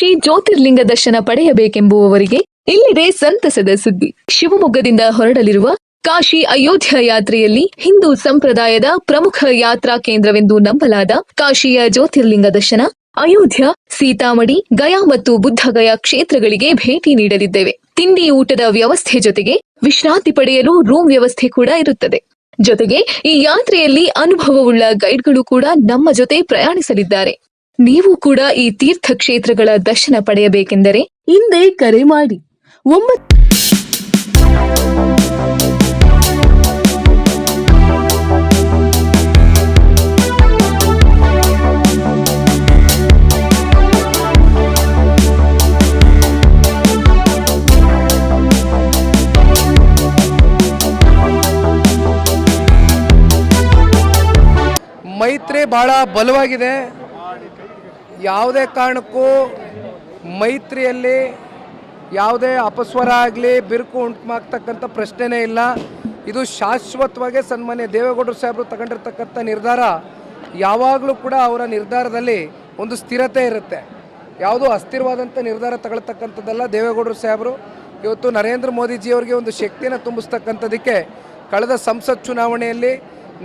ಕಾಶಿ ಜ್ಯೋತಿರ್ಲಿಂಗ ದರ್ಶನ ಪಡೆಯಬೇಕೆಂಬುವವರಿಗೆ ಇಲ್ಲಿದೆ ಸಂತಸದ ಸುದ್ದಿ. ಶಿವಮೊಗ್ಗದಿಂದ ಹೊರಡಲಿರುವ ಕಾಶಿ ಅಯೋಧ್ಯ ಯಾತ್ರೆಯಲ್ಲಿ ಹಿಂದೂ ಸಂಪ್ರದಾಯದ ಪ್ರಮುಖ ಯಾತ್ರಾ ಕೇಂದ್ರವೆಂದು ನಂಬಲಾದ ಕಾಶಿಯ ಜ್ಯೋತಿರ್ಲಿಂಗ ದರ್ಶನ, ಅಯೋಧ್ಯ, ಸೀತಾಮಡಿ, ಗಯಾ ಮತ್ತು ಬುದ್ಧಗಯಾ ಕ್ಷೇತ್ರಗಳಿಗೆ ಭೇಟಿ ನೀಡಲಿದ್ದೇವೆ. ತಿಂಡಿ ಊಟದ ವ್ಯವಸ್ಥೆ ಜೊತೆಗೆ ವಿಶ್ರಾಂತಿ ಪಡೆಯಲು ರೂಮ್ ವ್ಯವಸ್ಥೆ ಕೂಡ ಇರುತ್ತದೆ. ಜೊತೆಗೆ ಈ ಯಾತ್ರೆಯಲ್ಲಿ ಅನುಭವವುಳ್ಳ ಗೈಡ್ಗಳು ಕೂಡ ನಮ್ಮ ಜೊತೆ ಪ್ರಯಾಣಿಸಲಿದ್ದಾರೆ. ನೀವು ಕೂಡ ಈ ತೀರ್ಥ ಕ್ಷೇತ್ರಗಳ ದರ್ಶನ ಪಡೆಯಬೇಕೆಂದರೆ ಹಿಂದೆ ಕರೆ ಮಾಡಿ. ಮೈತ್ರಿ ಭಾಳ ಬಲವಾಗಿದೆ. ಯಾವುದೇ ಕಾರಣಕ್ಕೂ ಮೈತ್ರಿಯಲ್ಲಿ ಯಾವುದೇ ಅಪಸ್ವರ ಆಗಲಿ ಬಿರುಕು ಉಂಟುಮಾಗ್ತಕ್ಕಂಥ ಪ್ರಶ್ನೆನೇ ಇಲ್ಲ. ಇದು ಶಾಶ್ವತವಾಗಿ ಸನ್ಮಾನ್ಯ ದೇವೇಗೌಡರು ಸಾಹೇಬರು ತಗೊಂಡಿರ್ತಕ್ಕಂಥ ನಿರ್ಧಾರ. ಯಾವಾಗಲೂ ಕೂಡ ಅವರ ನಿರ್ಧಾರದಲ್ಲಿ ಒಂದು ಸ್ಥಿರತೆ ಇರುತ್ತೆ. ಯಾವುದೋ ಅಸ್ಥಿರವಾದಂಥ ನಿರ್ಧಾರ ತಗೊಳ್ತಕ್ಕಂಥದ್ದಲ್ಲ. ದೇವೇಗೌಡರು ಸಾಹೇಬರು ಇವತ್ತು ನರೇಂದ್ರ ಮೋದಿಜಿಯವರಿಗೆ ಒಂದು ಶಕ್ತಿಯನ್ನು ತುಂಬಿಸ್ತಕ್ಕಂಥದ್ದಕ್ಕೆ ಕಳೆದ ಸಂಸತ್ ಚುನಾವಣೆಯಲ್ಲಿ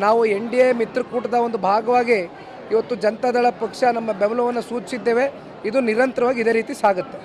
ನಾವು NDA ಮಿತ್ರಕೂಟದ ಒಂದು ಭಾಗವಾಗಿ ಇವತ್ತು ಜನತಾದಳ ಪಕ್ಷ ನಮ್ಮ ಬೆಂಬಲವನ್ನು ಸೂಚಿಸಿದ್ದೇವೆ. ಇದು ನಿರಂತರವಾಗಿ ಇದೇ ರೀತಿ ಸಾಗುತ್ತೆ.